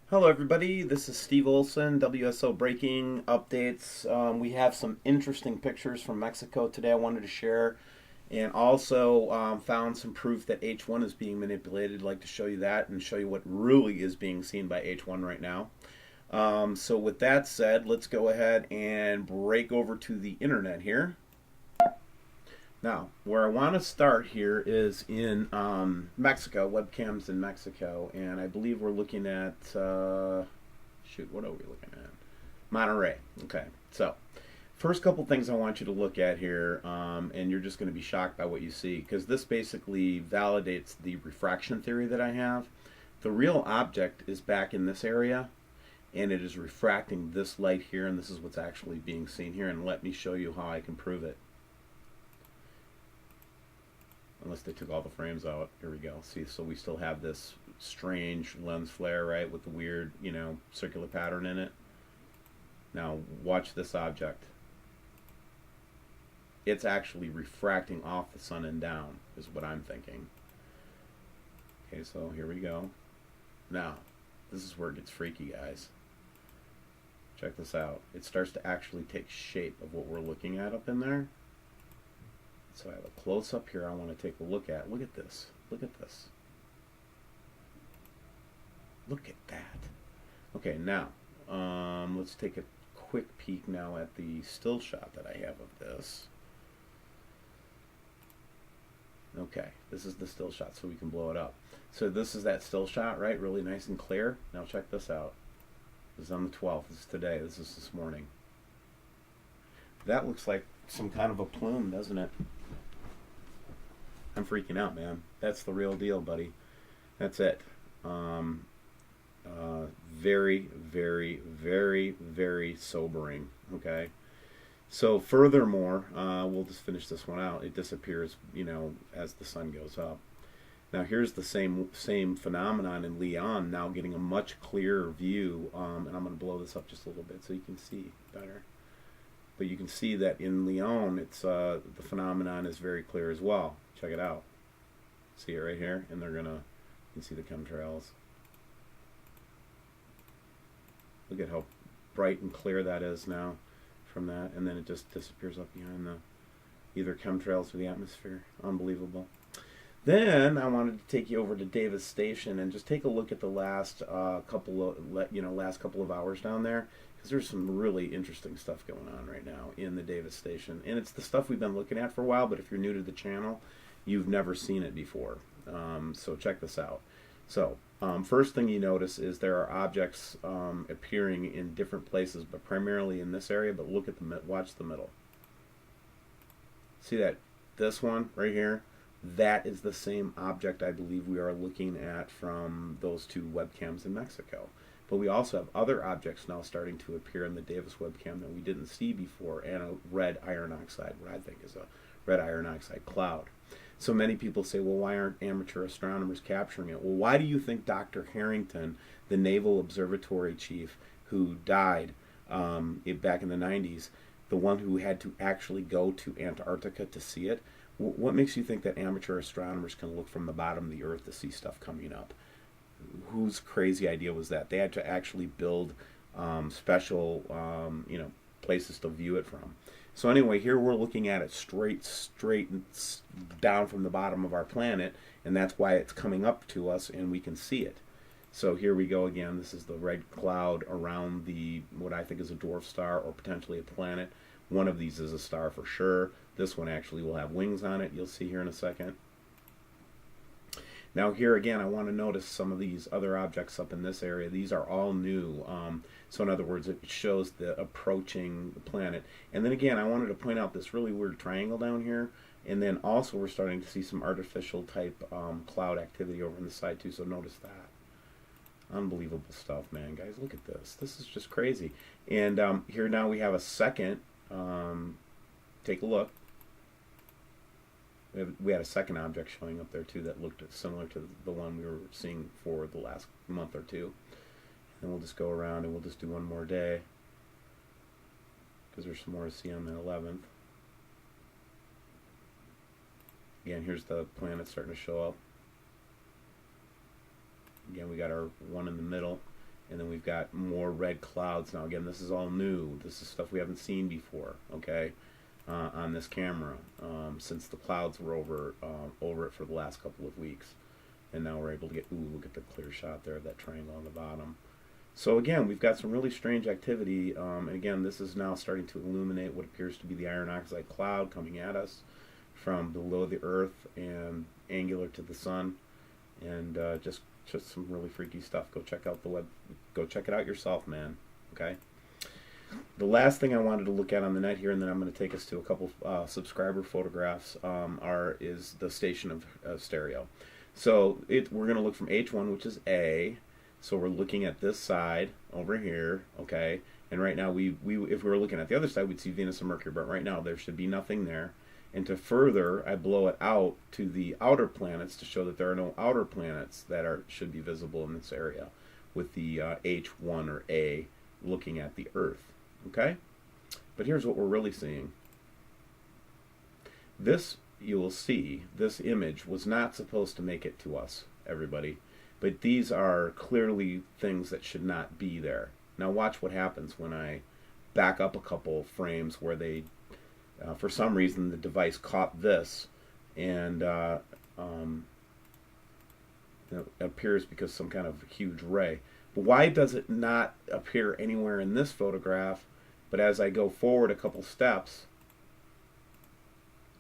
Hello, everybody. This is Steve Olson, WSO Breaking Updates. We have some interesting pictures from Mexico today I wanted to share, and also found some proof that H1 is being manipulated. I'd like to show you that and show you what really is being seen by H1 right now. So, with that said, let's go ahead and break over to the internet here. Now, where I want to start here is in Mexico, webcams in Mexico, and I believe we're looking at, shoot, what are we looking at? Monterey. Okay, so first couple things I want you to look at here, and you're just going to be shocked by what you see, because this basically validates the refraction theory that I have. The real object is back in this area, and it is refracting this light here, and this is what's actually being seen here, and let me show you how I can prove it. Unless they took all the frames out. Here we go. See, so we still have this strange lens flare, right, with the weird, circular pattern in it. Now, watch this object. It's actually refracting off the sun and down, is what I'm thinking. Okay, so here we go. Now, this is where it gets freaky, guys. Check this out. It starts to actually take shape of what we're looking at up in there. So I have a close-up here I want to take a look at. Look at this. Look at this. Look at that. Okay, now, let's take a quick peek now at the still shot that I have of this. Okay, this is the still shot, so we can blow it up. So this is that still shot, right? Really nice and clear. Now check this out. This is on the 12th. This is today. This is this morning. That looks like some kind of a plume, doesn't it? I'm freaking out, man. That's the real deal, buddy. That's it. Very, very, very, very sobering. Okay. So furthermore, we'll just finish this one out. It disappears, as the sun goes up. Now here's the same phenomenon in Leon. Now getting a much clearer view, and I'm going to blow this up just a little bit so you can see better. But you can see that in Leon, it's the phenomenon is very clear as well. Check it out. See it right here, and you can see the chemtrails. Look at how bright and clear that is now from that, and then it just disappears up behind the either chemtrails or the atmosphere. Unbelievable. Then I wanted to take you over to Davis Station and just take a look at the last couple of hours down there, because there's some really interesting stuff going on right now in the Davis Station, and it's the stuff we've been looking at for a while. But if you're new to the channel, you've never seen it before. So check this out. So first thing you notice is there are objects appearing in different places, but primarily in this area. But watch the middle. See that? This one right here. That is the same object I believe we are looking at from those two webcams in Mexico. But we also have other objects now starting to appear in the Davis webcam that we didn't see before, and a red iron oxide, what I think is a red iron oxide cloud. So many people say, well, why aren't amateur astronomers capturing it? Well, why do you think Dr. Harrington, the Naval Observatory chief who died back in the 90s, the one who had to actually go to Antarctica to see it, what makes you think that amateur astronomers can look from the bottom of the Earth to see stuff coming up? Whose crazy idea was that? They had to actually build special, places to view it from. So anyway, here we're looking at it straight down from the bottom of our planet, and that's why it's coming up to us, and we can see it. So here we go again. This is the red cloud around what I think is a dwarf star or potentially a planet. One of these is a star for sure. This one actually will have wings on it. You'll see here in a second. Now here again, I want to notice some of these other objects up in this area. These are all new. So in other words, it shows the approaching the planet. And then again, I wanted to point out this really weird triangle down here. And then also we're starting to see some artificial type cloud activity over on the side too. So notice that. Unbelievable stuff, man. Guys, look at this. This is just crazy. And here now we have a second. Take a look. We had a second object showing up there too that looked similar to the one we were seeing for the last month or two. And we'll just go around and we'll just do one more day, because there's some more to see on the 11th. Again, here's the planet starting to show up. Again, we got our one in the middle. And then we've got more red clouds. Now again, this is all new. This is stuff we haven't seen before, okay, on this camera, since the clouds were over it for the last couple of weeks. And now we're able to get, ooh, look at the clear shot there of that triangle on the bottom. So again, we've got some really strange activity. And again, this is now starting to illuminate what appears to be the iron oxide cloud coming at us from below the Earth and angular to the sun. And just some really freaky stuff. Go check out the web. Go check it out yourself, man. Okay. The last thing I wanted to look at on the net here, and then I'm going to take us to a couple subscriber photographs, is the station of stereo. So we're going to look from H1, which is A. So we're looking at this side over here, okay. And right now, if we were looking at the other side, we'd see Venus and Mercury. But right now, there should be nothing there. And to further, I blow it out to the outer planets to show that there are no outer planets that should be visible in this area, with the H1 or A looking at the Earth. Okay? But here's what we're really seeing. This, you will see, this image was not supposed to make it to us, everybody. But these are clearly things that should not be there. Now watch what happens when I back up a couple frames where they, for some reason, the device caught this, and it appears because some kind of huge ray. But why does it not appear anywhere in this photograph? But as I go forward a couple steps,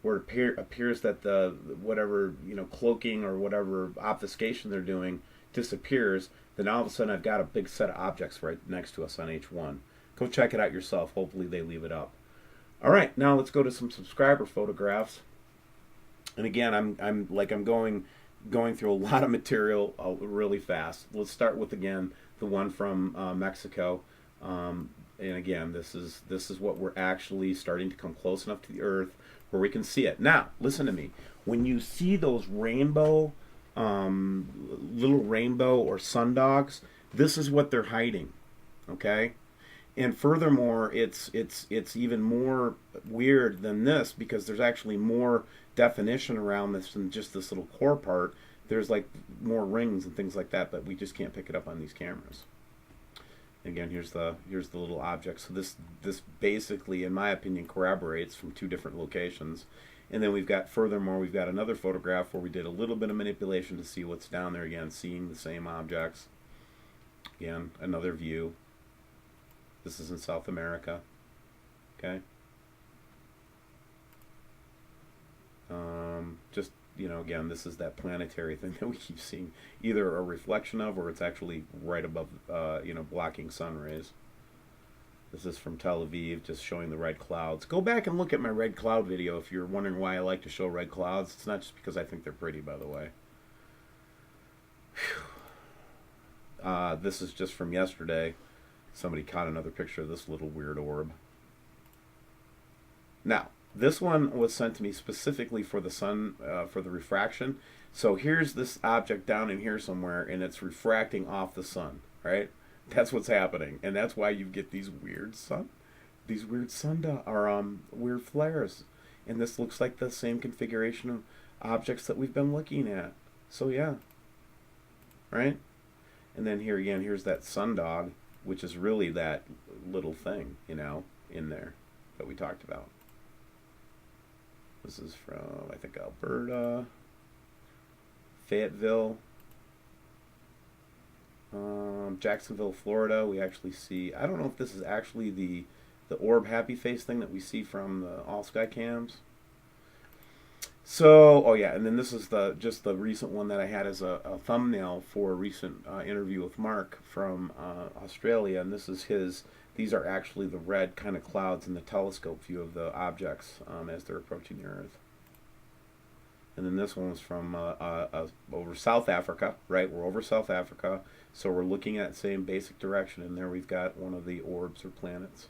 where it appears that the whatever cloaking or whatever obfuscation they're doing disappears, then all of a sudden I've got a big set of objects right next to us on H1. Go check it out yourself. Hopefully they leave it up. All right, now let's go to some subscriber photographs. And again, I'm going through a lot of material really fast. Let's start with, again, the one from Mexico. And again, this is what we're actually starting to come close enough to the Earth where we can see it. Now, listen to me. When you see those rainbow, little rainbow or sundogs, this is what they're hiding. Okay. And furthermore, it's even more weird than this, because there's actually more definition around this than just this little core part. There's like more rings and things like that, but we just can't pick it up on these cameras. Again, here's the little object. So this basically, in my opinion, corroborates from two different locations. And then we've got another photograph where we did a little bit of manipulation to see what's down there. Again, seeing the same objects. Again, another view. This is in South America. Okay. Just, again, this is that planetary thing that we keep seeing, either a reflection of, or it's actually right above, blocking sun rays. This is from Tel Aviv, just showing the red clouds. Go back and look at my red cloud video if you're wondering why I like to show red clouds. It's not just because I think they're pretty, by the way. This is just from yesterday. Somebody caught another picture of this little weird orb. Now, this one was sent to me specifically for the sun, for the refraction. So here's this object down in here somewhere, and it's refracting off the sun, right? That's what's happening, and that's why you get these weird weird flares. And this looks like the same configuration of objects that we've been looking at. So yeah, right? And then here again, here's that sundog, which is really that little thing, in there that we talked about. This is from, I think, Alberta, Fayetteville, Jacksonville, Florida. We actually see, I don't know if this is actually the orb happy face thing that we see from the all sky cams. So, oh yeah, and then this is just the recent one that I had as a thumbnail for a recent interview with Mark from Australia, and this is these are actually the red kind of clouds in the telescope view of the objects as they're approaching the Earth. And then this one was from over South Africa, right? We're over South Africa, so we're looking at the same basic direction, and there we've got one of the orbs or planets.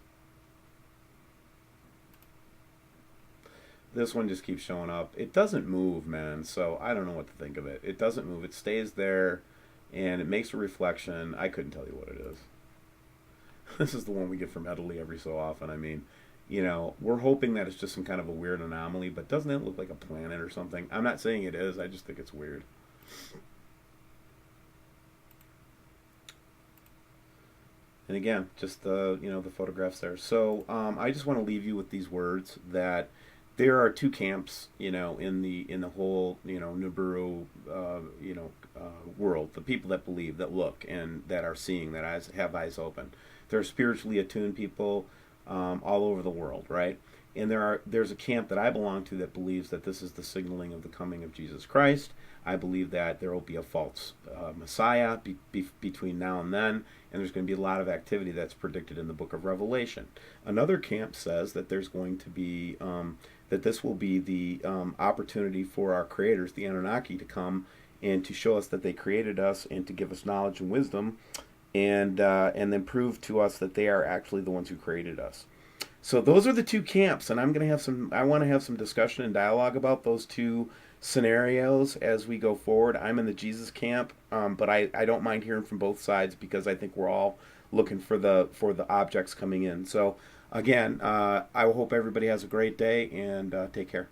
This one just keeps showing up. It doesn't move, man, so I don't know what to think of it. It doesn't move. It stays there, and it makes a reflection. I couldn't tell you what it is. This is the one we get from Italy every so often. I mean, we're hoping that it's just some kind of a weird anomaly, but doesn't it look like a planet or something? I'm not saying it is. I just think it's weird. And again, just the the photographs there. So I just want to leave you with these words that there are two camps, in the whole Nibiru world. The people that believe, that look, and that are seeing, that have eyes open. There are spiritually attuned people all over the world, right? And there's a camp that I belong to that believes that this is the signaling of the coming of Jesus Christ. I believe that there will be a false Messiah between now and then, and there's going to be a lot of activity that's predicted in the book of Revelation. Another camp says that there's going to be that this will be the opportunity for our creators, the Anunnaki, to come and to show us that they created us and to give us knowledge and wisdom, and then prove to us that they are actually the ones who created us. So those are the two camps, and I want to have some discussion and dialogue about those two scenarios as we go forward. I'm in the Jesus camp, but I don't mind hearing from both sides, because I think we're all looking for the objects coming in. So again, I hope everybody has a great day, and take care.